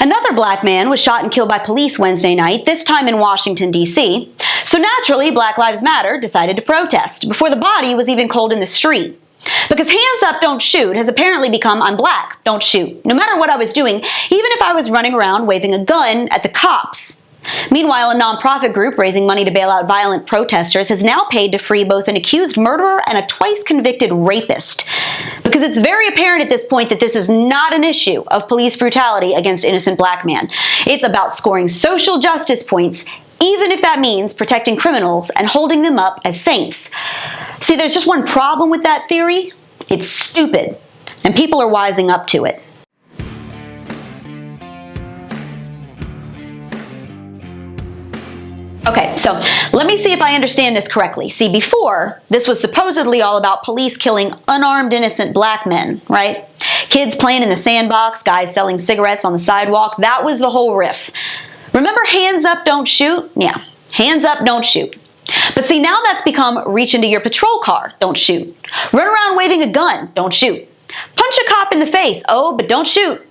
Another black man was shot and killed by police Wednesday night, this time in Washington, D.C. So naturally, Black Lives Matter decided to protest before the body was even cold in the street. Because hands up, don't shoot has apparently become I'm black, don't shoot, no matter what I was doing, even if I was running around waving a gun at the cops. Meanwhile, a nonprofit group raising money to bail out violent protesters has now paid to free both an accused murderer and a twice-convicted rapist. Because it's very apparent at this point that this is not an issue of police brutality against innocent black men. It's about scoring social justice points, even if that means protecting criminals and holding them up as saints. See, there's just one problem with that theory. It's stupid, and people are wising up to it. Okay, so let me see if I understand this correctly. See, before, this was supposedly all about police killing unarmed innocent black men, right? Kids playing in the sandbox, guys selling cigarettes on the sidewalk. That was the whole riff. Remember hands up, don't shoot? Yeah, hands up, don't shoot. But see, now that's become reach into your patrol car, don't shoot. Run around waving a gun, don't shoot. Punch a cop in the face, oh, but don't shoot.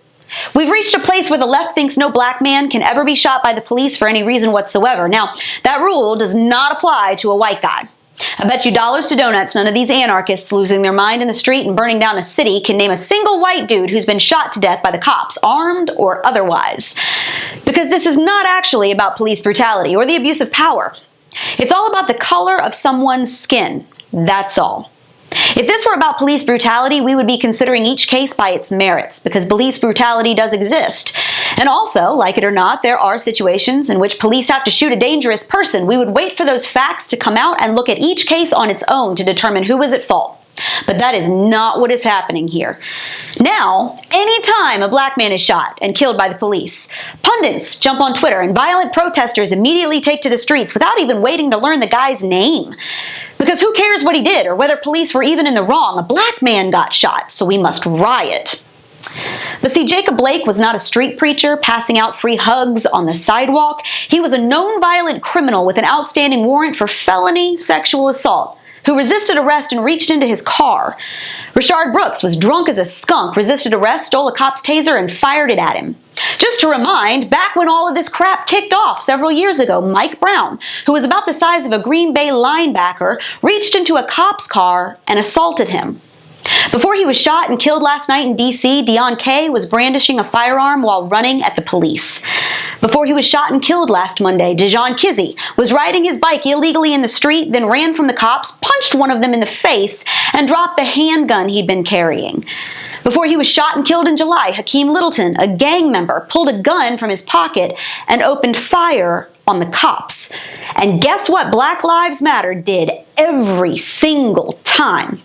We've reached a place where the left thinks no black man can ever be shot by the police for any reason whatsoever. Now, that rule does not apply to a white guy. I bet you dollars to donuts none of these anarchists losing their mind in the street and burning down a city can name a single white dude who's been shot to death by the cops, armed or otherwise. Because this is not actually about police brutality or the abuse of power. It's all about the color of someone's skin. That's all. If this were about police brutality, we would be considering each case by its merits, because police brutality does exist. And also, like it or not, there are situations in which police have to shoot a dangerous person. We would wait for those facts to come out and look at each case on its own to determine who was at fault. But that is not what is happening here. Now, anytime a black man is shot and killed by the police, pundits jump on Twitter and violent protesters immediately take to the streets without even waiting to learn the guy's name. Because who cares what he did or whether police were even in the wrong? A black man got shot, so we must riot. But see, Jacob Blake was not a street preacher passing out free hugs on the sidewalk. He was a known violent criminal with an outstanding warrant for felony sexual assault, who resisted arrest and reached into his car. Rashard Brooks was drunk as a skunk, resisted arrest, stole a cop's taser, and fired it at him. Just to remind, back when all of this crap kicked off several years ago, Mike Brown, who was about the size of a Green Bay linebacker, reached into a cop's car and assaulted him. Before he was shot and killed last night in D.C., Deon Kay was brandishing a firearm while running at the police. Before he was shot and killed last Monday, Dijon Kizzee was riding his bike illegally in the street, then ran from the cops, punched one of them in the face, and dropped the handgun he'd been carrying. Before he was shot and killed in July, Hakeem Littleton, a gang member, pulled a gun from his pocket and opened fire on the cops. And guess what Black Lives Matter did every single time?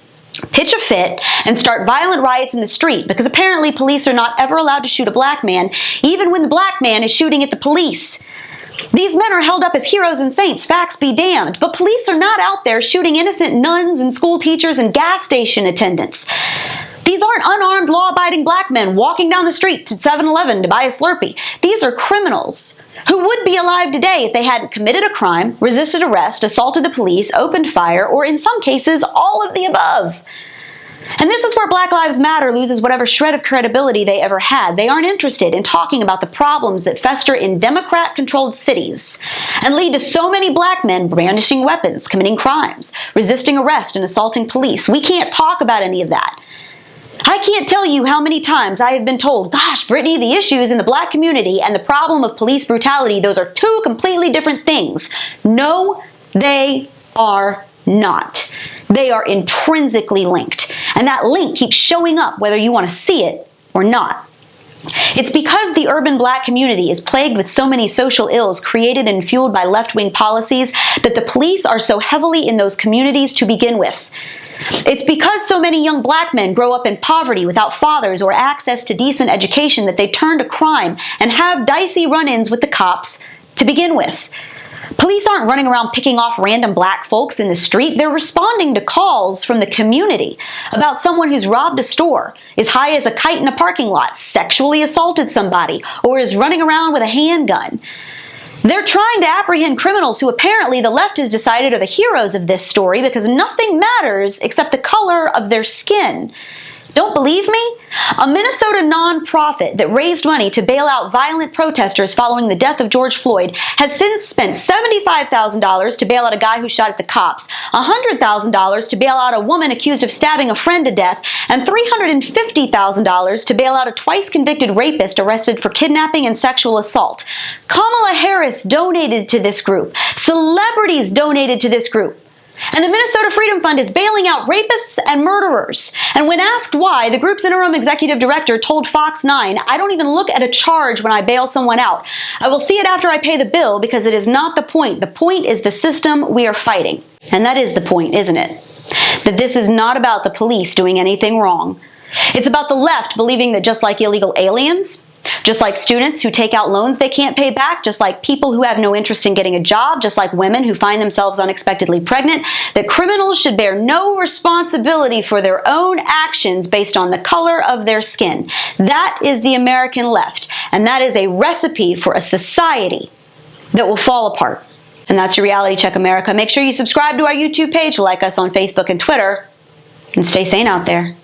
Pitch a fit and start violent riots in the street, because apparently police are not ever allowed to shoot a black man, even when the black man is shooting at the police. These men are held up as heroes and saints, facts be damned, but police are not out there shooting innocent nuns and school teachers and gas station attendants. These aren't unarmed, law-abiding black men walking down the street to 7-Eleven to buy a Slurpee. These are criminals who would be alive today if they hadn't committed a crime, resisted arrest, assaulted the police, opened fire, or in some cases, all of the above. And this is where Black Lives Matter loses whatever shred of credibility they ever had. They aren't interested in talking about the problems that fester in Democrat-controlled cities and lead to so many black men brandishing weapons, committing crimes, resisting arrest, and assaulting police. We can't talk about any of that. I can't tell you how many times I have been told, gosh, Brittany, the issues in the black community and the problem of police brutality, those are two completely different things. No, they are not. They are intrinsically linked. And that link keeps showing up whether you want to see it or not. It's because the urban black community is plagued with so many social ills created and fueled by left-wing policies that the police are so heavily in those communities to begin with. It's because so many young black men grow up in poverty without fathers or access to decent education that they turn to crime and have dicey run-ins with the cops to begin with. Police aren't running around picking off random black folks in the street. They're responding to calls from the community about someone who's robbed a store, is high as a kite in a parking lot, sexually assaulted somebody, or is running around with a handgun. They're trying to apprehend criminals who apparently the left has decided are the heroes of this story because nothing matters except the color of their skin. Don't believe me? A Minnesota nonprofit that raised money to bail out violent protesters following the death of George Floyd has since spent $75,000 to bail out a guy who shot at the cops, $100,000 to bail out a woman accused of stabbing a friend to death, and $350,000 to bail out a twice-convicted rapist arrested for kidnapping and sexual assault. Kamala Harris donated to this group. Celebrities donated to this group. And the Minnesota Freedom Fund is bailing out rapists and murderers. And when asked why, the group's interim executive director told Fox 9, "I don't even look at a charge when I bail someone out. I will see it after I pay the bill because it is not the point. The point is the system we are fighting." And that is the point, isn't it? That this is not about the police doing anything wrong. It's about the left believing that just like illegal aliens, just like students who take out loans they can't pay back, just like people who have no interest in getting a job, just like women who find themselves unexpectedly pregnant, that criminals should bear no responsibility for their own actions based on the color of their skin. That is the American left, and that is a recipe for a society that will fall apart. And that's your Reality Check America. Make sure you subscribe to our YouTube page, like us on Facebook and Twitter, and stay sane out there.